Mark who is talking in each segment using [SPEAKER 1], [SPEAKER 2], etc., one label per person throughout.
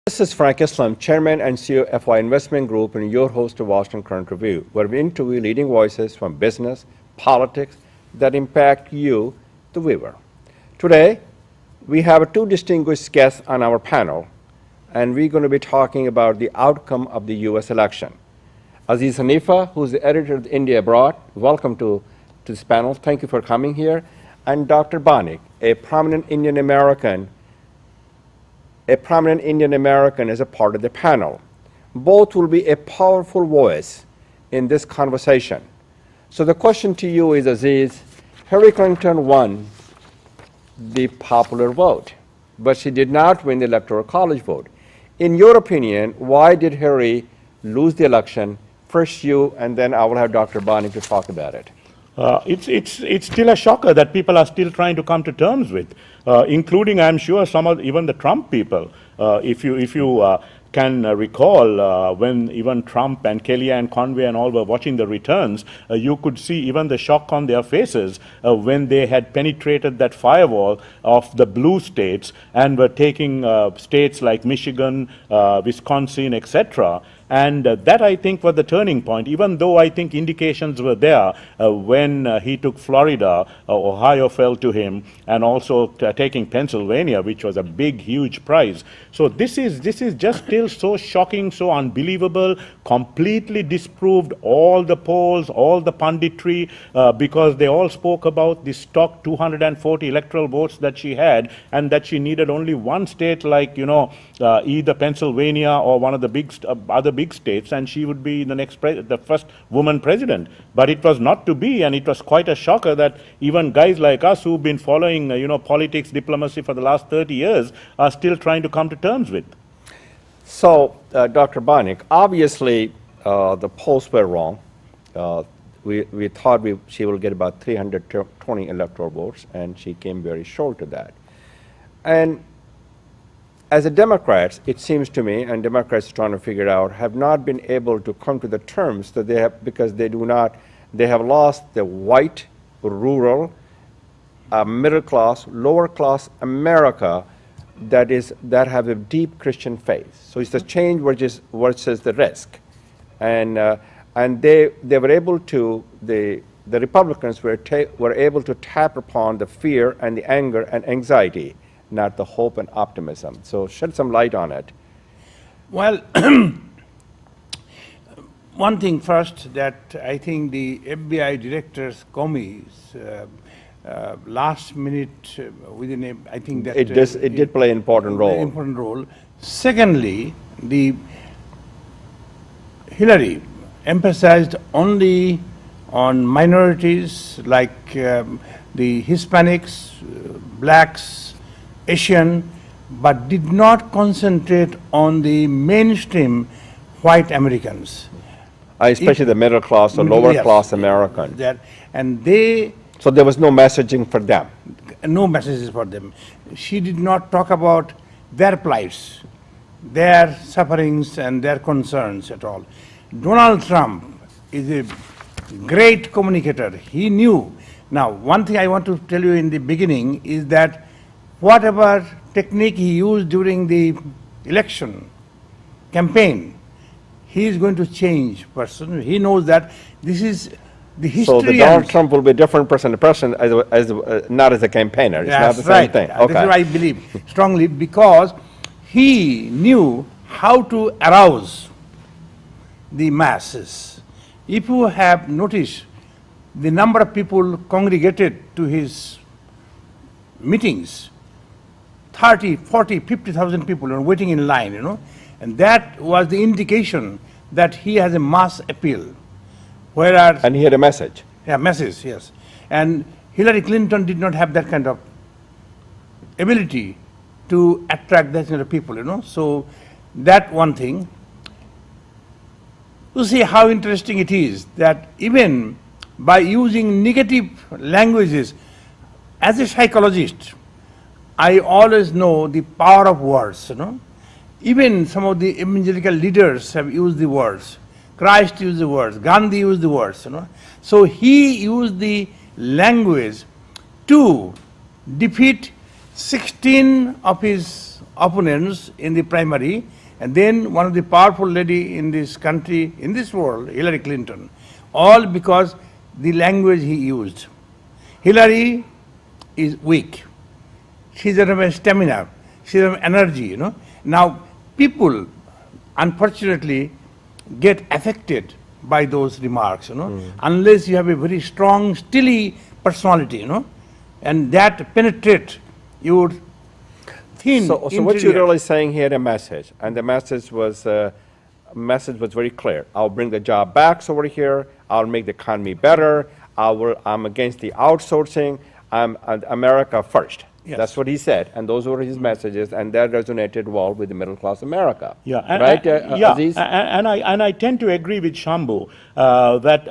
[SPEAKER 1] This is Frank Islam, Chairman and CEO of FY Investment Group, and your host of Washington Current Review, where we interview leading voices from business, politics that impact you, the viewer. Today, we have two distinguished guests on our panel, and we're going to be talking about the outcome of the U.S. election. Aziz Hanifa, who's the editor of India Abroad, welcome to this panel. Thank you for coming here. And Dr. Banik, a prominent Indian American is a part of the panel. Both will be a powerful voice in this conversation. So the question to you is, Aziz, Hillary Clinton won the popular vote, but she did not win the Electoral College vote. In your opinion, why did Hillary lose the election? First you, and then I will have Dr. Banik to talk about it.
[SPEAKER 2] It's still a shocker that people are still trying to come to terms with, including, I'm sure, some of even the Trump people. If you can recall, when even Trump and Kellyanne Conway and all were watching the returns, you could see even the shock on their faces when they had penetrated that firewall of the blue states and were taking states like Michigan, Wisconsin, etc. And that, I think, was the turning point, even though I think indications were there when he took Florida, Ohio fell to him, and also taking Pennsylvania, which was a big, huge prize. So this is just still so shocking, so unbelievable, completely disproved all the polls, all the punditry, because they all spoke about the stock 240 electoral votes that she had, and that she needed only one state like, either Pennsylvania or one of the other big states, and she would be the first woman president. But it was not to be, and it was quite a shocker that even guys like us who've been following, politics, diplomacy for the last 30 years are still trying to come to terms with.
[SPEAKER 1] So, Dr. Banik, obviously the polls were wrong. We thought she will get about 320 electoral votes, and she came very short of that. And as a Democrats, it seems to me, and Democrats are trying to figure it out, have not been able to come to the terms that they have, because they have lost the white, rural, middle class, lower class America that have a deep Christian faith. So it's the change versus the risk, and they were able to, the Republicans were able to tap upon the fear and the anger and anxiety, not the hope and optimism. So shed some light on it.
[SPEAKER 3] Well, one thing first, that I think the FBI Director's Comey's last minute I think that
[SPEAKER 1] it did play an important role.
[SPEAKER 3] Secondly, the Hillary emphasized only on minorities like the Hispanics, blacks, Asian, but did not concentrate on the mainstream white Americans.
[SPEAKER 1] Especially the middle class or lower class American.
[SPEAKER 3] So
[SPEAKER 1] there was no messaging for them.
[SPEAKER 3] No messages for them. She did not talk about their plights, their sufferings and their concerns at all. Donald Trump is a great communicator. He knew. Now, one thing I want to tell you in the beginning is that whatever technique he used during the election campaign, he is going to change person. He knows that this is the history.
[SPEAKER 1] So the Donald Trump will be a different person to person, not as a campaigner. It's not the same thing.
[SPEAKER 3] Okay. This is what I believe strongly, because he knew how to arouse the masses. If you have noticed, the number of people congregated to his meetings, 30, 40, 50,000 people are waiting in line, and that was the indication that he has a mass appeal. Whereas,
[SPEAKER 1] and he had a message.
[SPEAKER 3] Yeah, message, yes. And Hillary Clinton did not have that kind of ability to attract that kind of people, So that one thing. You see how interesting it is that even by using negative languages, as a psychologist, I always know the power of words, Even some of the evangelical leaders have used the words. Christ used the words. Gandhi used the words, So he used the language to defeat 16 of his opponents in the primary And then one of the powerful lady in this country, in this world, Hillary Clinton, all because the language he used. Hillary is weak. She doesn't have stamina. She doesn't have energy, you know. Now, people, unfortunately, get affected by those remarks, you know, unless you have a very strong, steely personality, you know, and that penetrate your thin.
[SPEAKER 1] So what you're
[SPEAKER 3] interior.
[SPEAKER 1] really saying here, the message, and the message was very clear. I'll bring the job back over here. I'll make the economy better. I'm against the outsourcing. I'm America first.
[SPEAKER 3] Yes.
[SPEAKER 1] That's what he said, and those were his messages, and that resonated well with the middle class America.
[SPEAKER 2] Yeah, and,
[SPEAKER 1] right,
[SPEAKER 2] yeah,
[SPEAKER 1] Aziz?
[SPEAKER 2] and I tend to agree with Sambhu that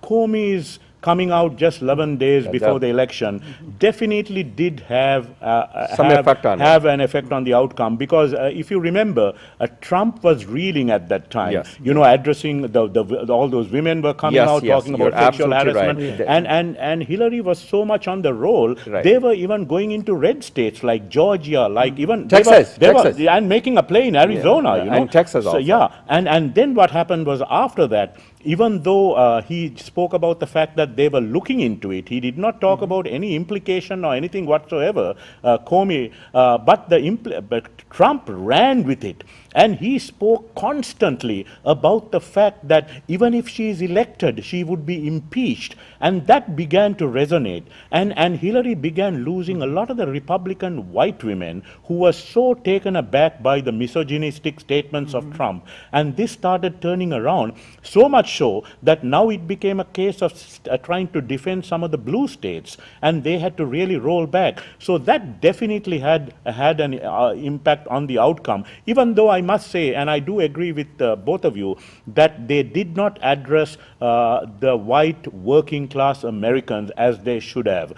[SPEAKER 2] Comey's coming out just 11 days before the election definitely did have an effect on the outcome, because if you remember, Trump was reeling at that time.
[SPEAKER 1] Yes.
[SPEAKER 2] You know, addressing all those women were coming
[SPEAKER 1] Yes,
[SPEAKER 2] out
[SPEAKER 1] yes,
[SPEAKER 2] talking
[SPEAKER 1] you're
[SPEAKER 2] about sexual
[SPEAKER 1] absolutely
[SPEAKER 2] harassment,
[SPEAKER 1] right.
[SPEAKER 2] and Hillary was so much on the roll.
[SPEAKER 1] Right.
[SPEAKER 2] They were even going into red states like Georgia, like even
[SPEAKER 1] Texas,
[SPEAKER 2] they were,
[SPEAKER 1] Texas.
[SPEAKER 2] and making a play in Arizona.
[SPEAKER 1] Yeah,
[SPEAKER 2] You know,
[SPEAKER 1] and Texas
[SPEAKER 2] so,
[SPEAKER 1] also.
[SPEAKER 2] yeah, and then what happened was, after that, even though he spoke about the fact that they were looking into it, he did not talk about any implication or anything whatsoever, Comey, but Trump ran with it. And he spoke constantly about the fact that even if she is elected, she would be impeached. And that began to resonate. And Hillary began losing a lot of the Republican white women who were so taken aback by the misogynistic statements of Trump. And this started turning around, so much so that now it became a case of trying to defend some of the blue states. And they had to really roll back. So that definitely had an impact on the outcome, even though I must say, and I do agree with both of you, that they did not address the white working class Americans as they should have.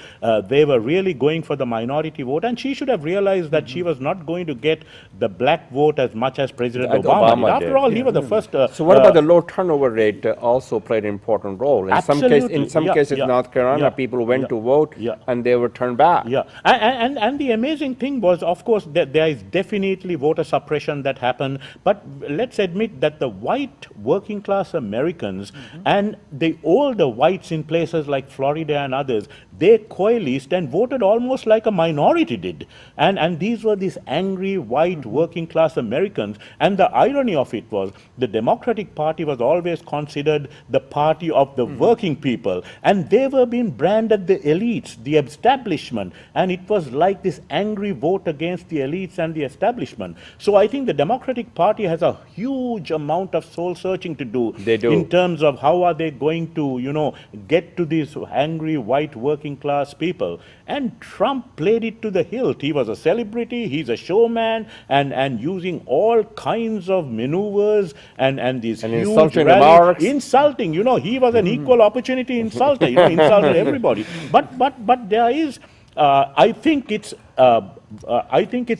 [SPEAKER 2] They were really going for the minority vote, and she should have realized that she was not going to get the black vote as much as President Obama did. After all, he was the first.
[SPEAKER 1] So what about the low turnover rate also played an important role? In some cases, North Carolina, people went to vote and they were turned back.
[SPEAKER 2] Yeah, and the amazing thing was, of course, that there is definitely voter suppression that happened. But let's admit that the white working class Americans and the older whites in places like Florida and others, they coalesced and voted almost like a minority did. And these were these angry white working class Americans. And the irony of it was, the Democratic Party was always considered the party of the working people. And they were being branded the elites, the establishment. And it was like this angry vote against the elites and the establishment. So I think the Democratic Party has a huge amount of soul searching to do.
[SPEAKER 1] They do.
[SPEAKER 2] In terms of how are they going to, you know, get to these angry white working class people. And Trump played it to the hilt. He was a celebrity, he's a showman, and using all kinds of maneuvers and these huge
[SPEAKER 1] insulting
[SPEAKER 2] rallies.
[SPEAKER 1] remarks.
[SPEAKER 2] Insulting, you know, he was an equal opportunity insulter, you know, insulted everybody. But there is, I think it's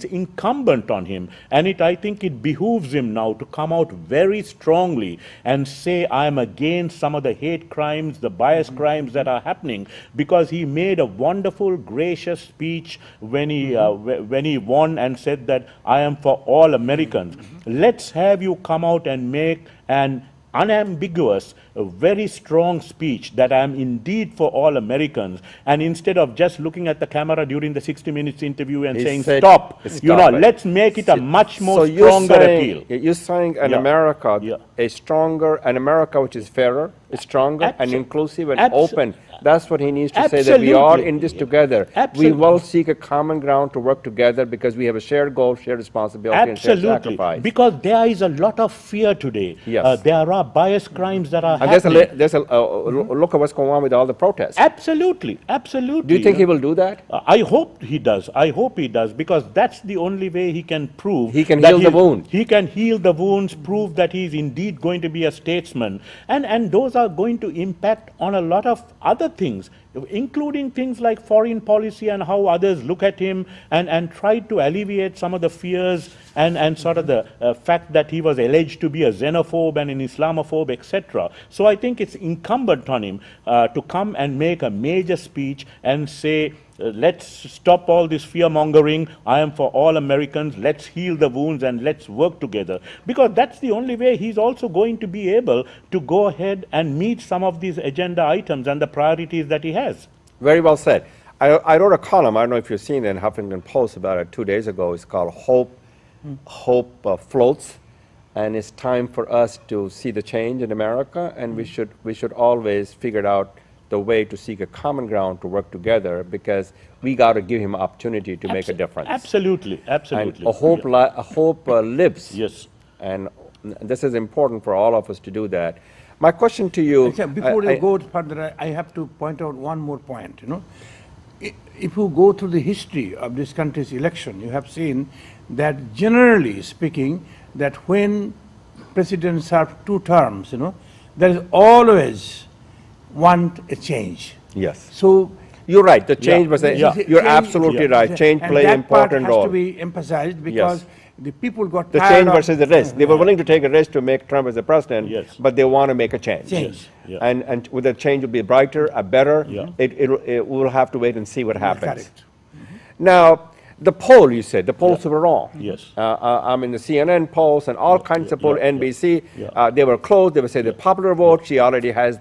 [SPEAKER 2] incumbent on him, and I think it behooves him now to come out very strongly and say, I am against some of the hate crimes, the bias crimes that are happening, because he made a wonderful, gracious speech when he won and said that I am for all Americans. Let's have you come out and make an unambiguous, a very strong speech that I am indeed for all Americans, and instead of just looking at the camera during the 60 Minutes interview and saying stop, you know, let's make it a much more stronger appeal.
[SPEAKER 1] You're saying an America, an America which is fairer, is stronger and inclusive and open. That's what he needs to say, that we are in this together. We will seek a common ground to work together because we have a shared goal, shared responsibility, and shared sacrifice.
[SPEAKER 2] Because there is a lot of fear today.
[SPEAKER 1] Yes.
[SPEAKER 2] There are bias crimes that are
[SPEAKER 1] and
[SPEAKER 2] happening.
[SPEAKER 1] there's a look at what's going on with all the protests.
[SPEAKER 2] Absolutely.
[SPEAKER 1] Do you think he will do that?
[SPEAKER 2] I hope he does. I hope he does, because that's the only way he can prove.
[SPEAKER 1] He can heal the wound.
[SPEAKER 2] He can heal the wounds, prove that he is indeed going to be a statesman. And those are going to impact on a lot of other things. including things like foreign policy and how others look at him, and try to alleviate some of the fears and sort of the fact that he was alleged to be a xenophobe and an Islamophobe, etc. So I think it's incumbent on him to come and make a major speech and say, let's stop all this fear-mongering. I am for all Americans. Let's heal the wounds and let's work together. Because that's the only way he's also going to be able to go ahead and meet some of these agenda items and the priorities that he has.
[SPEAKER 1] Very well said. I wrote a column, I don't know if you've seen it, in Huffington Post about it 2 days ago. It's called Hope Floats. And it's time for us to see the change in America, and we should always figure out the way to seek a common ground to work together, because we got to give him an opportunity to make a difference.
[SPEAKER 2] Absolutely, absolutely.
[SPEAKER 1] And a hope lives.
[SPEAKER 2] Yes.
[SPEAKER 1] And this is important for all of us to do that. My question to you...
[SPEAKER 3] Before you go further, I have to point out one more point. If you go through the history of this country's election, you have seen that generally speaking, that when presidents serve 2 terms, there is always want a change.
[SPEAKER 1] Yes.
[SPEAKER 3] So
[SPEAKER 1] you're right. The change was.
[SPEAKER 3] you're
[SPEAKER 1] You're absolutely right. Change play an important role.
[SPEAKER 3] That part has to be emphasized, because the people got
[SPEAKER 1] the
[SPEAKER 3] tired
[SPEAKER 1] change
[SPEAKER 3] of
[SPEAKER 1] versus the risk. They were willing to take a risk to make Trump as the president,
[SPEAKER 2] Yes.
[SPEAKER 1] but they want to make a change.
[SPEAKER 3] Change.
[SPEAKER 2] Yeah.
[SPEAKER 1] And with the change will be brighter, better.
[SPEAKER 2] Yeah.
[SPEAKER 1] We'll have to wait and see what happens.
[SPEAKER 3] Correct.
[SPEAKER 1] Now, the poll, you said, the polls were wrong.
[SPEAKER 2] Yes.
[SPEAKER 1] I mean, the CNN polls and all kinds of polls, NBC,
[SPEAKER 2] yeah.
[SPEAKER 1] they were closed. They would say the popular vote, she already has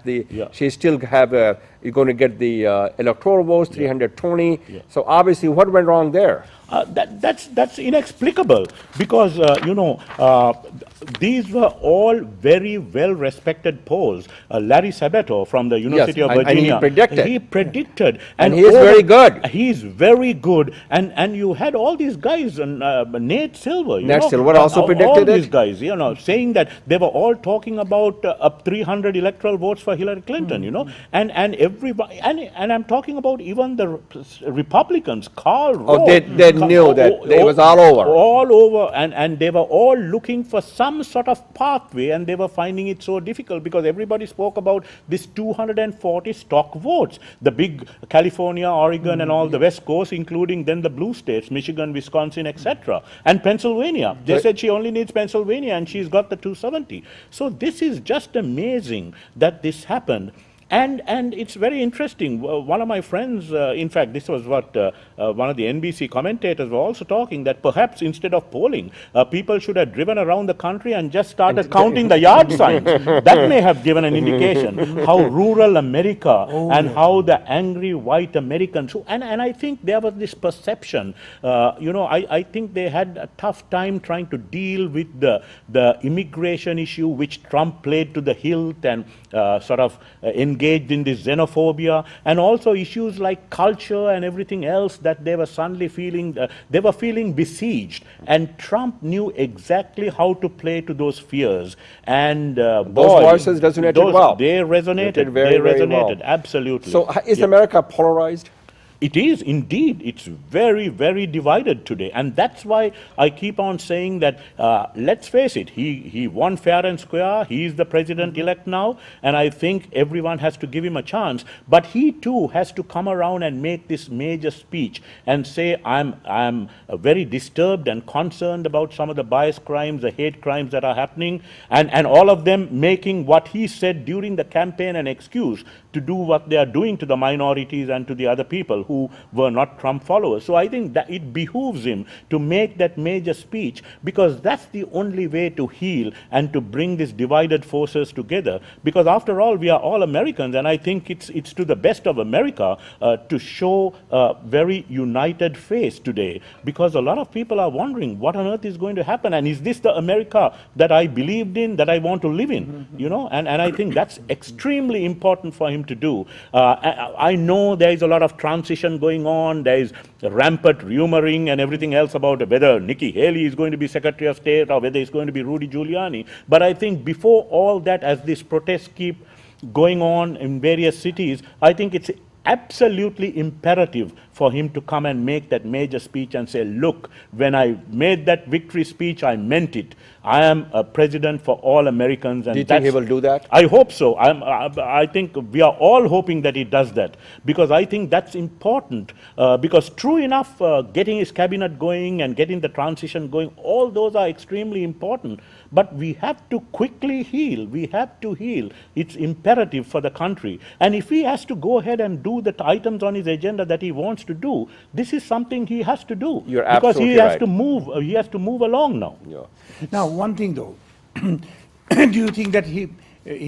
[SPEAKER 1] she still have, you're going to get the electoral votes, 320.
[SPEAKER 2] Yeah.
[SPEAKER 1] So obviously, what went wrong there?
[SPEAKER 2] That's inexplicable, because these were all very well-respected polls. Larry Sabato from the University of Virginia,
[SPEAKER 1] and he predicted.
[SPEAKER 2] He predicted,
[SPEAKER 1] And he is very good.
[SPEAKER 2] He's very good, and you had all these guys, and Nate Silver.
[SPEAKER 1] Nate Silver also predicted
[SPEAKER 2] all these
[SPEAKER 1] it.
[SPEAKER 2] guys, saying that they were all talking about up 300 electoral votes for Hillary Clinton. And everybody, and I'm talking about even the Republicans, Karl Rove.
[SPEAKER 1] Oh, they knew that it was all over.
[SPEAKER 2] All over, and they were all looking for some sort of pathway, and they were finding it so difficult, because everybody spoke about this 240 stock votes, the big California, Oregon, and all the West Coast, including then the blue states, Michigan, Wisconsin, etc., and Pennsylvania. They said she only needs Pennsylvania, and she's got the 270. So this is just amazing that this happened. And it's very interesting. One of my friends, in fact, this was what one of the NBC commentators were also talking, that perhaps instead of polling, people should have driven around the country and just started counting the yard signs. That may have given an indication how rural America and how the angry white Americans, and I think there was this perception, I think they had a tough time trying to deal with the immigration issue, which Trump played to the hilt and sort of engaged in this xenophobia, and also issues like culture and everything else that they were suddenly feeling, they were feeling besieged. And Trump knew exactly how to play to those fears. And
[SPEAKER 1] those voices resonated well.
[SPEAKER 2] They resonated.
[SPEAKER 1] Very,
[SPEAKER 2] they resonated,
[SPEAKER 1] well.
[SPEAKER 2] Absolutely.
[SPEAKER 1] So is America polarized?
[SPEAKER 2] It is indeed. It's very, very divided today. And that's why I keep on saying that, let's face it, he won fair and square. He's the president-elect now. And I think everyone has to give him a chance. But he too has to come around and make this major speech and say, I'm very disturbed and concerned about some of the bias crimes, the hate crimes that are happening. And all of them making what he said during the campaign an excuse to do what they are doing to the minorities and to the other people who were not Trump followers. So I think that it behooves him to make that major speech, because that's the only way to heal and to bring these divided forces together. Because after all, we are all Americans, and I think it's to the best of America to show a very united face today, because a lot of people are wondering what on earth is going to happen, and is this the America that I believed in, that I want to live in? And I think that's extremely important for him to do. I know there is a lot of transition going on. There is rampant rumoring and everything else about whether Nikki Haley is going to be Secretary of State or whether it's going to be Rudy Giuliani. But I think before all that, as these protests keep going on in various cities, I think it's absolutely imperative for him to come and make that major speech and say, look, when I made that victory speech, I meant it. I am a president for all Americans. And
[SPEAKER 1] Do you think he will do that?
[SPEAKER 2] I hope so. I think we are all hoping that he does that, because I think that's important. Because true enough, getting his cabinet going and getting the transition going, all those are extremely important. But we have to quickly heal. We have to heal. It's imperative for the country. And if he has to go ahead and do the items on his agenda that he wants to do, this is something he has to do.
[SPEAKER 1] You're
[SPEAKER 2] because
[SPEAKER 1] absolutely
[SPEAKER 2] he has
[SPEAKER 1] right.
[SPEAKER 2] to move. He has to move along now.
[SPEAKER 1] Yeah.
[SPEAKER 3] Now, one thing though, do you think that he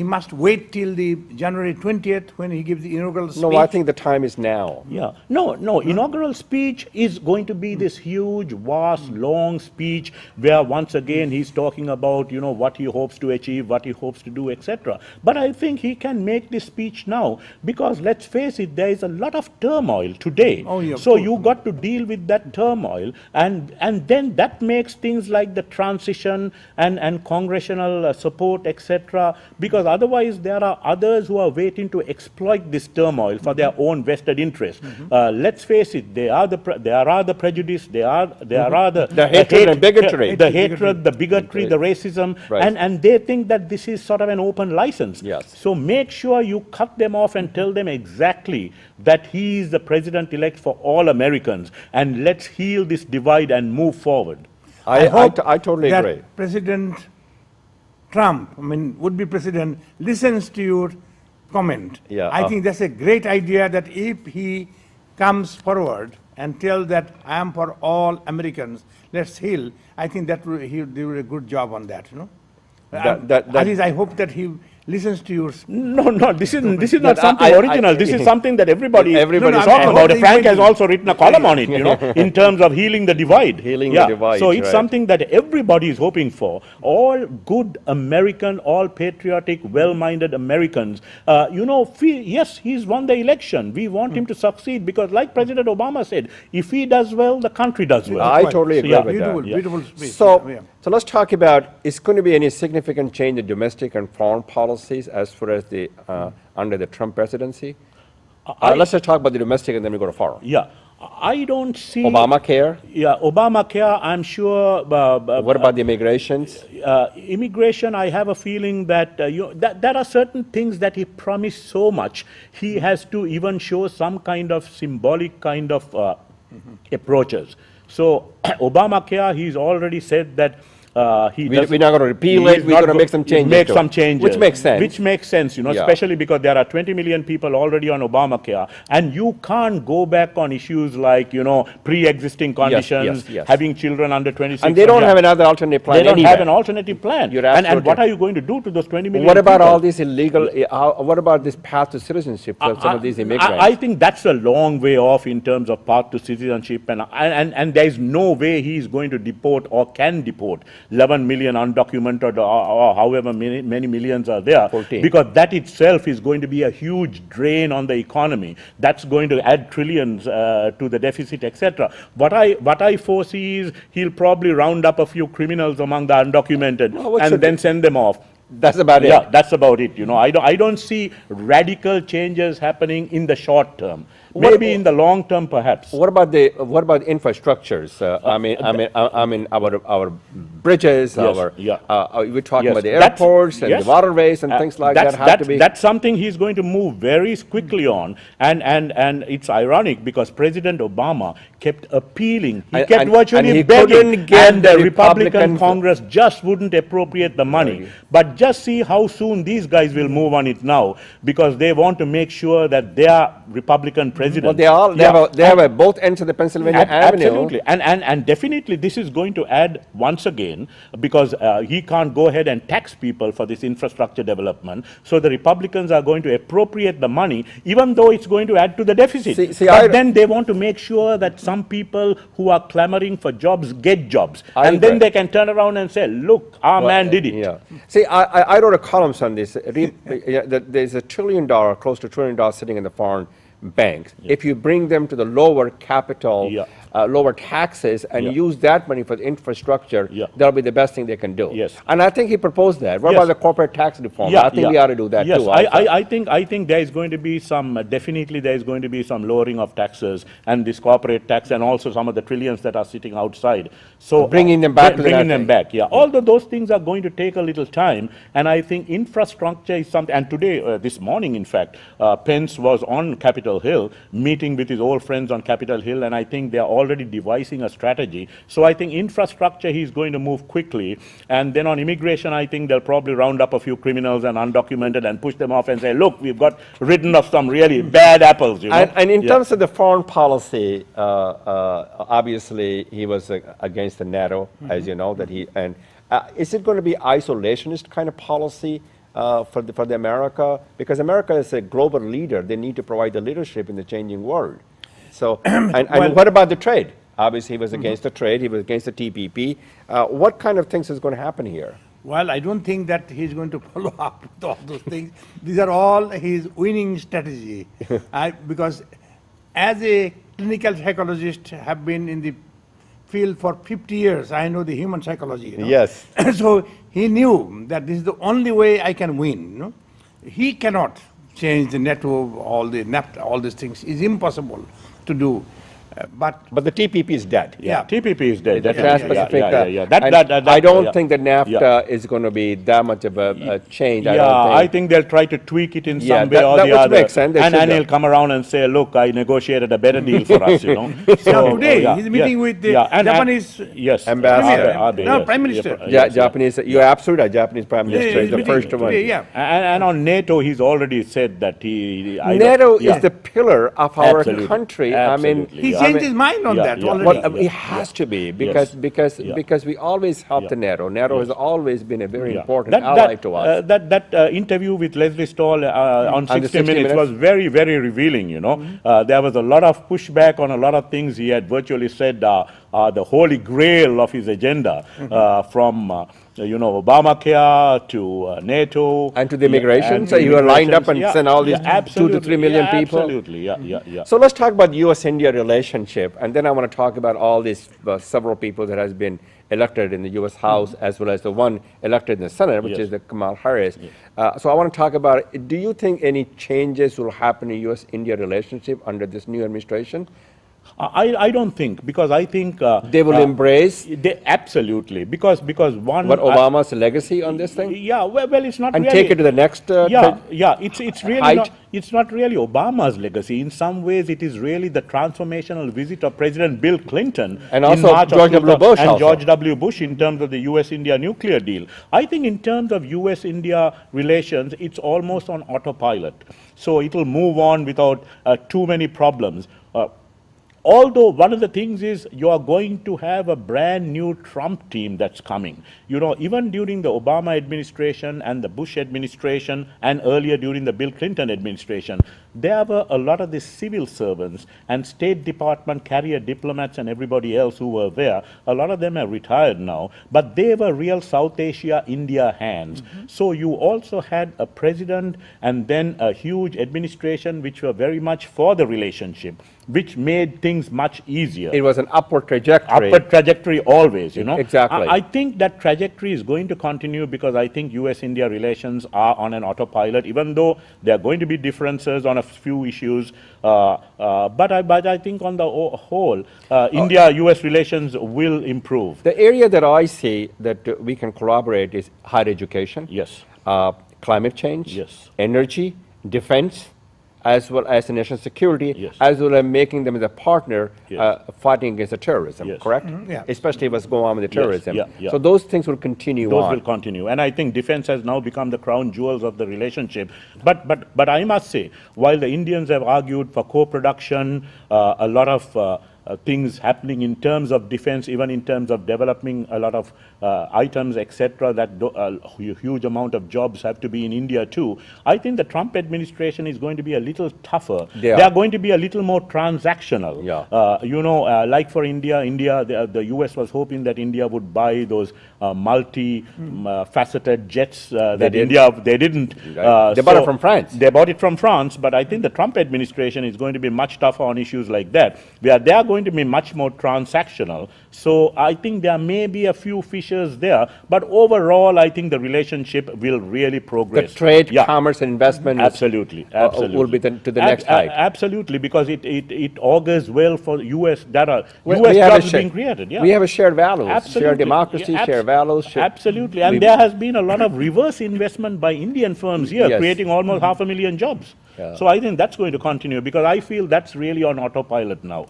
[SPEAKER 3] must wait till the January 20th when he gives the inaugural speech?
[SPEAKER 1] No, I think the time is now.
[SPEAKER 2] Yeah. No. Inaugural speech is going to be this huge, vast, long speech where once again he's talking about, what he hopes to achieve, what he hopes to do, etc. But I think he can make this speech now because, let's face it, there is a lot of turmoil today.
[SPEAKER 3] Oh, yeah, of
[SPEAKER 2] so
[SPEAKER 3] course.
[SPEAKER 2] you got to deal with that turmoil, and then that makes things like the transition and congressional support, etc. Because otherwise there are others who are waiting to exploit this turmoil for their own vested interests. Let's face it, there are the prejudice, there are the
[SPEAKER 1] hatred and bigotry.
[SPEAKER 2] the hatred, the bigotry, the racism,
[SPEAKER 1] Right.
[SPEAKER 2] and they think that this is sort of an open license.
[SPEAKER 1] Yes.
[SPEAKER 2] So make sure you cut them off and tell them exactly that he is the president-elect for all Americans, and let's heal this divide and move forward.
[SPEAKER 1] I
[SPEAKER 3] hope
[SPEAKER 1] totally
[SPEAKER 3] that
[SPEAKER 1] agree.
[SPEAKER 3] President Trump, would-be president, listens to your comment.
[SPEAKER 1] Yeah,
[SPEAKER 3] I think that's a great idea that if he comes forward and tells that I am for all Americans, let's heal, I think that he'll do a good job on that, Aziz, I hope that he listens to your
[SPEAKER 2] No, this is not
[SPEAKER 1] But
[SPEAKER 2] something original. This is something that everybody is
[SPEAKER 1] Everybody's
[SPEAKER 2] talking
[SPEAKER 3] talking
[SPEAKER 2] about.
[SPEAKER 3] about.
[SPEAKER 2] Frank has also written a column on it, in terms of healing the divide.
[SPEAKER 1] Healing the divide,
[SPEAKER 2] So it's
[SPEAKER 1] right.
[SPEAKER 2] something that everybody is hoping for. All good American, all patriotic, well-minded Americans, yes, he's won the election. We want him to succeed because, like President Obama said, if he does well, the country does well.
[SPEAKER 1] I totally agree
[SPEAKER 2] yeah.
[SPEAKER 1] with
[SPEAKER 3] beautiful,
[SPEAKER 1] that.
[SPEAKER 3] beautiful speech.
[SPEAKER 1] So,
[SPEAKER 3] Yeah.
[SPEAKER 1] so let's talk about, is going to be any significant change in domestic and foreign policies as far as the, under the Trump presidency? Let's just talk about the domestic and then we go to foreign.
[SPEAKER 2] Yeah. I don't see...
[SPEAKER 1] Obamacare?
[SPEAKER 2] Yeah, Obamacare, I'm sure...
[SPEAKER 1] What about the immigrations?
[SPEAKER 2] Immigration, I have a feeling that, that there are certain things that he promised so much. He has to even show some kind of symbolic kind of approaches. So Obamacare, he's already said that
[SPEAKER 1] We're not going to repeal it, we're going to make some changes.
[SPEAKER 2] Make
[SPEAKER 1] to
[SPEAKER 2] some
[SPEAKER 1] it.
[SPEAKER 2] changes.
[SPEAKER 1] Which makes sense.
[SPEAKER 2] Which makes sense,
[SPEAKER 1] Yeah.
[SPEAKER 2] especially because there are 20 million people already on Obamacare, and you can't go back on issues like, pre-existing conditions,
[SPEAKER 1] yes.
[SPEAKER 2] having children under 26.
[SPEAKER 1] And they don't have another alternative plan
[SPEAKER 2] They don't
[SPEAKER 1] anyway.
[SPEAKER 2] have an alternative plan.
[SPEAKER 1] You're
[SPEAKER 2] And
[SPEAKER 1] absolutely
[SPEAKER 2] what
[SPEAKER 1] right.
[SPEAKER 2] are you going to do to those 20 million
[SPEAKER 1] What about
[SPEAKER 2] people?
[SPEAKER 1] all these illegal, what about this path to citizenship for some of these immigrants?
[SPEAKER 2] I think that's a long way off in terms of path to citizenship, and there is no way he is going to deport or can deport 11 million undocumented or however many millions are there,
[SPEAKER 1] 14.
[SPEAKER 2] because that itself is going to be a huge drain on the economy. That's going to add trillions to the deficit, etc. What I foresee is he'll probably round up a few criminals among the undocumented and then send them off.
[SPEAKER 1] That's about it.
[SPEAKER 2] Yeah, that's about it. I don't see radical changes happening in the short term. Maybe in the long term, perhaps.
[SPEAKER 1] What about infrastructures? I mean our bridges, we're talking about the airports and the waterways and things like that have to be.
[SPEAKER 2] That's something he's going to move very quickly on, and it's ironic because President Obama kept appealing. He kept
[SPEAKER 1] and
[SPEAKER 2] virtually
[SPEAKER 1] he
[SPEAKER 2] begging,
[SPEAKER 1] couldn't get
[SPEAKER 2] and
[SPEAKER 1] the
[SPEAKER 2] the Republican
[SPEAKER 1] Republican
[SPEAKER 2] Congress just wouldn't appropriate the money. But just see how soon these guys will move on it now, because they want to make sure that their Republican president.
[SPEAKER 1] Well, they have both ends of the Pennsylvania Avenue.
[SPEAKER 2] Absolutely, and definitely this is going to add once again, because he can't go ahead and tax people for this infrastructure development. So the Republicans are going to appropriate the money, even though it's going to add to the deficit. But then they want to make sure that some people who are clamoring for jobs get jobs, and then they can turn around and say, "Look, our man did it."
[SPEAKER 1] Yeah. See, I wrote a column on this. There's $1 trillion, close to $1 trillion sitting in the foreign banks. If you bring them to the lower capital lower taxes and
[SPEAKER 2] Yeah.
[SPEAKER 1] use that money for the infrastructure,
[SPEAKER 2] Yeah.
[SPEAKER 1] that'll be the best thing they can do.
[SPEAKER 2] Yes.
[SPEAKER 1] And I think he proposed that. What
[SPEAKER 2] Yes.
[SPEAKER 1] about the corporate tax reform? I think we ought to do that
[SPEAKER 2] yes,
[SPEAKER 1] too. also.
[SPEAKER 2] I think there is going to be some, definitely there is going to be some lowering of taxes and this corporate tax and also some of the trillions that are sitting outside. So
[SPEAKER 1] Bringing them back to the
[SPEAKER 2] bringing
[SPEAKER 1] net
[SPEAKER 2] them
[SPEAKER 1] thing.
[SPEAKER 2] back, yeah. Although those things are going to take a little time, and I think infrastructure is something, and today, this morning in fact, Pence was on Capitol Hill, meeting with his old friends on Capitol Hill, and I think they are already devising a strategy. So I think infrastructure, he's going to move quickly, and then on immigration, I think they'll probably round up a few criminals and undocumented and push them off and say, look, we've got ridden of some really bad apples, you know.
[SPEAKER 1] And in
[SPEAKER 2] Yeah.
[SPEAKER 1] terms of the foreign policy, obviously he was against the NATO, as you know. That he and is it going to be isolationist kind of policy for the America? Because America is a global leader; they need to provide the leadership in the changing world. So, and what about the trade? Obviously, he was against the trade. He was against the TPP. What kind of things is going to happen here?
[SPEAKER 3] Well, I don't think that he's going to follow up with all those things. These are all his winning strategy. Because as a clinical psychologist, have been in the field for 50 years. I know the human psychology. You know?
[SPEAKER 1] Yes.
[SPEAKER 3] So he knew that this is the only way I can win. You know? He cannot change the NATO, all the NAFTA, all these things. It's impossible to do. But
[SPEAKER 1] the TPP is dead.
[SPEAKER 2] Yeah, TPP is dead.
[SPEAKER 1] The
[SPEAKER 2] definitely.
[SPEAKER 1] Trans-Pacific.
[SPEAKER 2] That,
[SPEAKER 1] I don't
[SPEAKER 2] yeah.
[SPEAKER 1] think that NAFTA is going to be that much of a change.
[SPEAKER 2] I think they'll try to tweak it in
[SPEAKER 1] Yeah,
[SPEAKER 2] some way or
[SPEAKER 1] that
[SPEAKER 2] the
[SPEAKER 1] would
[SPEAKER 2] other.
[SPEAKER 1] make sense. They
[SPEAKER 2] And
[SPEAKER 1] should
[SPEAKER 2] he'll
[SPEAKER 1] have.
[SPEAKER 2] come around and say, look, I negotiated a better deal for us, you know.
[SPEAKER 3] now today, he's meeting with the
[SPEAKER 2] and
[SPEAKER 3] Japanese
[SPEAKER 2] yes,
[SPEAKER 1] ambassador.
[SPEAKER 2] Abe,
[SPEAKER 3] No,
[SPEAKER 2] yes,
[SPEAKER 3] Prime Minister.
[SPEAKER 1] Japanese, you're absolutely right. Japanese Prime Minister is
[SPEAKER 3] he's
[SPEAKER 1] the
[SPEAKER 3] meeting
[SPEAKER 1] first one.
[SPEAKER 3] today, yeah.
[SPEAKER 2] And on NATO, he's already said that
[SPEAKER 1] NATO is the pillar of our
[SPEAKER 2] Absolutely.
[SPEAKER 1] country.
[SPEAKER 2] Absolutely.
[SPEAKER 3] He
[SPEAKER 2] Yeah.
[SPEAKER 3] changed his mind on
[SPEAKER 2] Yeah,
[SPEAKER 3] that
[SPEAKER 2] yeah.
[SPEAKER 3] already.
[SPEAKER 1] Well, it has to be because we always help
[SPEAKER 2] Yeah.
[SPEAKER 1] the NATO. NATO has always been a very
[SPEAKER 2] Yeah.
[SPEAKER 1] important ally to us.
[SPEAKER 2] That interview with Leslie Stahl on
[SPEAKER 1] the
[SPEAKER 2] 60
[SPEAKER 1] 60
[SPEAKER 2] Minutes was very, very revealing, you know. There was a lot of pushback on a lot of things. He had virtually said the holy grail of his agenda from Obamacare to NATO.
[SPEAKER 1] And to the immigration.
[SPEAKER 2] and
[SPEAKER 1] So you were lined up and
[SPEAKER 2] yeah,
[SPEAKER 1] sent all these
[SPEAKER 2] yeah,
[SPEAKER 1] 2 to 3 million
[SPEAKER 2] yeah,
[SPEAKER 1] people.
[SPEAKER 2] Absolutely, yeah.
[SPEAKER 1] So let's talk about U.S.-India relationship, and then I want to talk about all these several people that has been elected in the U.S. House, as well as the one elected in the Senate, which
[SPEAKER 2] Yes.
[SPEAKER 1] is the Kamala Harris. So I want to talk about, do you think any changes will happen in U.S.-India relationship under this new administration?
[SPEAKER 2] I don't think, because I think
[SPEAKER 1] They will embrace
[SPEAKER 2] absolutely, because one
[SPEAKER 1] what Obama's legacy on this thing?
[SPEAKER 2] yeah, well, it's not
[SPEAKER 1] And
[SPEAKER 2] really,
[SPEAKER 1] take it to the next
[SPEAKER 2] it's really
[SPEAKER 1] height?
[SPEAKER 2] not, it's not really Obama's legacy. In some ways, it is really the transformational visit of President Bill Clinton
[SPEAKER 1] And
[SPEAKER 2] in
[SPEAKER 1] also
[SPEAKER 2] March of
[SPEAKER 1] George W.
[SPEAKER 2] 2000
[SPEAKER 1] Bush
[SPEAKER 2] and
[SPEAKER 1] also.
[SPEAKER 2] George W. Bush in terms of the U.S.-India nuclear deal. I think in terms of U.S.-India relations, it's almost on autopilot. So it will move on without too many problems. Although one of the things is you are going to have a brand new Trump team that's coming. You know, even during the Obama administration and the Bush administration and earlier during the Bill Clinton administration, there were a lot of the civil servants and State Department carrier diplomats and everybody else who were there. A lot of them are retired now, but they were real South Asia, India hands. So you also had a president and then a huge administration which were very much for the relationship, which made things much easier.
[SPEAKER 1] It was an upward trajectory.
[SPEAKER 2] Upward trajectory always, you know.
[SPEAKER 1] Exactly.
[SPEAKER 2] I think that trajectory is going to continue because I think U.S.-India relations are on an autopilot, even though there are going to be differences on a few issues. But I think on the whole, India-U.S. relations will improve.
[SPEAKER 1] The area that I see that we can collaborate is higher education,
[SPEAKER 2] Yes.
[SPEAKER 1] climate change,
[SPEAKER 2] Yes.
[SPEAKER 1] energy, defense, as well as national security,
[SPEAKER 2] Yes.
[SPEAKER 1] as well as making them as a partner
[SPEAKER 2] Yes.
[SPEAKER 1] fighting against the terrorism,
[SPEAKER 2] Yes.
[SPEAKER 1] correct?
[SPEAKER 3] Yeah.
[SPEAKER 1] Especially what's going on with the
[SPEAKER 2] Yes,
[SPEAKER 1] terrorism.
[SPEAKER 2] yeah.
[SPEAKER 1] So those things will continue
[SPEAKER 2] Those
[SPEAKER 1] on.
[SPEAKER 2] will continue. And I think defense has now become the crown jewels of the relationship. But I must say, while the Indians have argued for co-production, a lot of things happening in terms of defense, even in terms of developing a lot of items, etc., that huge amount of jobs have to be in India too. I think the Trump administration is going to be a little tougher. They are going to be a little more transactional. Like for India, the US was hoping that India would buy those multi-faceted jets that they didn't.
[SPEAKER 1] They bought it from France.
[SPEAKER 2] They bought it from France, but I think the Trump administration is going to be much tougher on issues like that, where they are going to be much more transactional. So I think there may be a few fissures there, but overall, I think the relationship will really progress.
[SPEAKER 1] The trade, commerce, and investment
[SPEAKER 2] absolutely
[SPEAKER 1] will be to the next height.
[SPEAKER 2] Absolutely, because it augurs well for U.S. that are U.S. jobs being created.
[SPEAKER 1] We have a shared values,
[SPEAKER 2] Absolutely.
[SPEAKER 1] shared democracy, shared values.
[SPEAKER 2] Absolutely, and there has been a lot of reverse investment by Indian firms here, creating almost 500,000 jobs. So I think that's going to continue, because I feel that's really on autopilot now.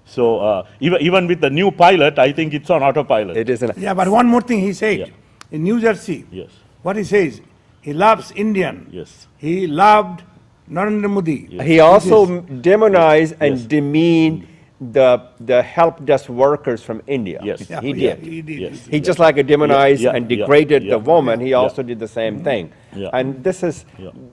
[SPEAKER 2] So even with the new pilot, I think it's on autopilot.
[SPEAKER 1] It isn't.
[SPEAKER 3] Yeah, but one more thing he said in New Jersey.
[SPEAKER 2] Yes.
[SPEAKER 3] What he says, he loves Indian.
[SPEAKER 2] Yes.
[SPEAKER 3] He loved Narendra Modi.
[SPEAKER 1] Yes. He also demonized and demeaned the help desk workers from India.
[SPEAKER 2] Yes.
[SPEAKER 1] He did.
[SPEAKER 3] He did.
[SPEAKER 2] Yes.
[SPEAKER 1] He just like demonized and degraded the woman, he also did the same thing. And this is,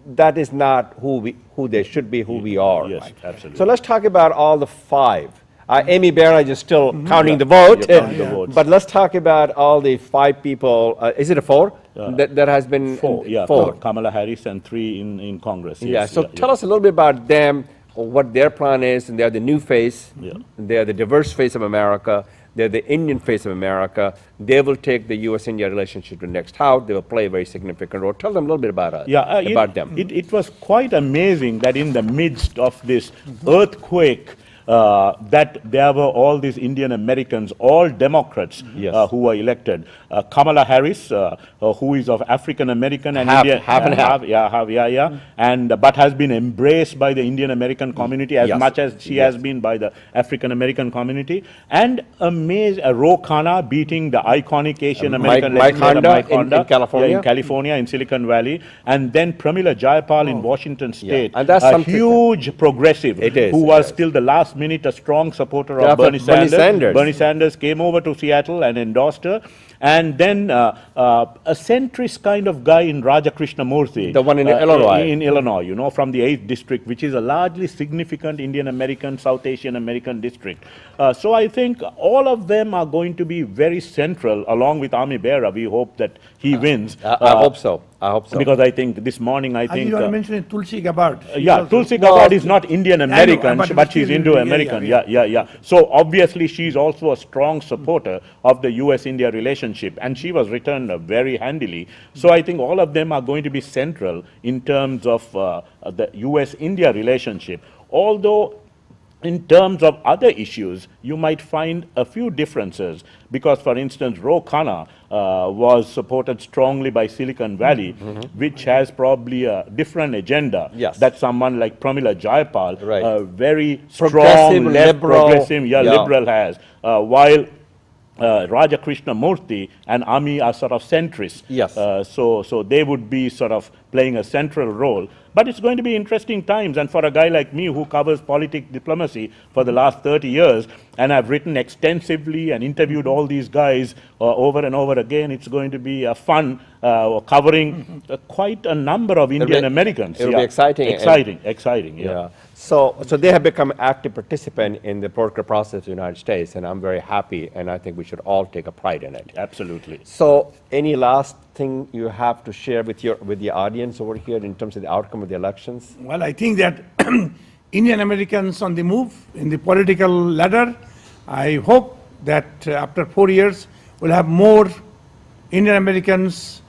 [SPEAKER 1] that is not who they should be, who we are.
[SPEAKER 2] Yes, absolutely.
[SPEAKER 1] So let's talk about all the five. Amy Barrage is still counting the vote,
[SPEAKER 2] counting the votes.
[SPEAKER 1] but let's talk about all the five people. Is it a four? That has been
[SPEAKER 2] four. Kamala Harris and 3 in Congress. Yes.
[SPEAKER 1] So tell us a little bit about them, what their plan is, and they're the new face. They're the diverse face of America. They're the Indian face of America. They will take the U.S.-India relationship to the next house. They will play a very significant role. Tell them a little bit about us, about them.
[SPEAKER 2] It was quite amazing that in the midst of this earthquake, that there were all these Indian Americans, all Democrats, who were elected. Kamala Harris, who is of African American and Indian,
[SPEAKER 1] half and half,
[SPEAKER 2] and but has been embraced by the Indian American community as much as she has been by the African American community, and Ro Khanna beating the iconic Asian American legislator Mike Honda
[SPEAKER 1] in California,
[SPEAKER 2] in Silicon Valley, and then Pramila Jayapal in Washington State,
[SPEAKER 1] and that's
[SPEAKER 2] a huge progressive who was still the last minute a strong supporter of Bernie Sanders. Bernie Sanders came over to Seattle and endorsed her. And then a centrist kind of guy in Raja Krishnamurthy.
[SPEAKER 1] The one in Illinois.
[SPEAKER 2] In Illinois, from the 8th district, which is a largely significant Indian American, South Asian American district. So I think all of them are going to be very central, along with Ami Bera. We hope that he wins.
[SPEAKER 1] I hope so.
[SPEAKER 2] Because I think this morning, I think...
[SPEAKER 3] You are mentioning Tulsi Gabbard.
[SPEAKER 2] Tulsi Gabbard is not Indian American, but she's Indo-American. So obviously, she's also a strong supporter of the U.S.-India relationship, and she was returned very handily. So I think all of them are going to be central in terms of the U.S.-India relationship. Although, in terms of other issues, you might find a few differences, because, for instance, Ro Khanna was supported strongly by Silicon Valley, which has probably a different agenda that someone like Pramila Jayapal, a very strong, liberal has, while Raja Krishnamurthy and Ami are sort of centrists. So they would be sort of playing a central role. But it's going to be interesting times, and for a guy like me who covers politics diplomacy for the last 30 years, and I've written extensively and interviewed all these guys over and over again, it's going to be fun covering quite a number of Indian Americans.
[SPEAKER 1] It'll be exciting.
[SPEAKER 2] Exciting.
[SPEAKER 1] So they have become active participant in the political process of the United States, and I'm very happy, and I think we should all take a pride in it.
[SPEAKER 2] Absolutely.
[SPEAKER 1] So any last thing you have to share with the audience over here in terms of the outcome of the elections?
[SPEAKER 3] Well, I think that Indian Americans on the move in the political ladder. I hope that after 4 years, we'll have more Indian Americans,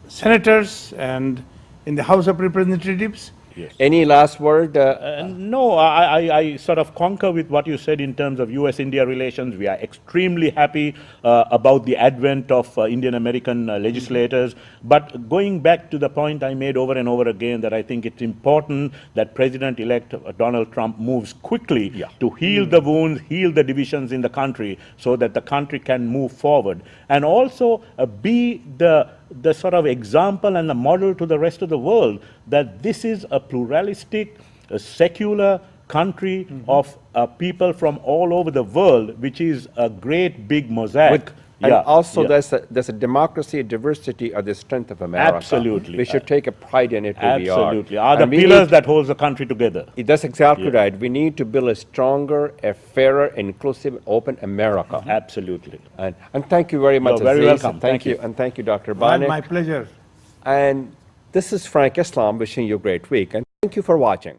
[SPEAKER 3] senators, and in the House of Representatives.
[SPEAKER 1] Any last word?
[SPEAKER 2] No, I sort of concur with what you said in terms of U.S.-India relations. We are extremely happy about the advent of Indian-American legislators. But going back to the point I made over and over again, that I think it's important that President-elect Donald Trump moves quickly to heal the wounds, heal the divisions in the country, so that the country can move forward. And also be the sort of example and the model to the rest of the world that this is a pluralistic, a secular country of people from all over the world, which is a great big mosaic
[SPEAKER 1] And
[SPEAKER 2] Yeah,
[SPEAKER 1] also,
[SPEAKER 2] yeah.
[SPEAKER 1] there's a democracy, diversity are the strength of America.
[SPEAKER 2] Absolutely.
[SPEAKER 1] We should take a pride in it who we are.
[SPEAKER 2] Absolutely. Are the
[SPEAKER 1] And we
[SPEAKER 2] pillars
[SPEAKER 1] need-
[SPEAKER 2] that holds the country together.
[SPEAKER 1] That's exactly
[SPEAKER 2] Yeah.
[SPEAKER 1] right. We need to build a stronger, a fairer, inclusive, open America.
[SPEAKER 2] Absolutely.
[SPEAKER 1] And thank you very much,
[SPEAKER 2] You're very
[SPEAKER 1] Aziz.
[SPEAKER 2] welcome.
[SPEAKER 1] Thank
[SPEAKER 2] Thank
[SPEAKER 1] you.
[SPEAKER 2] you.
[SPEAKER 1] And thank you, Dr.
[SPEAKER 3] Well,
[SPEAKER 1] Banik.
[SPEAKER 3] my pleasure.
[SPEAKER 1] And this is Frank Islam wishing you a great week. And thank you for watching.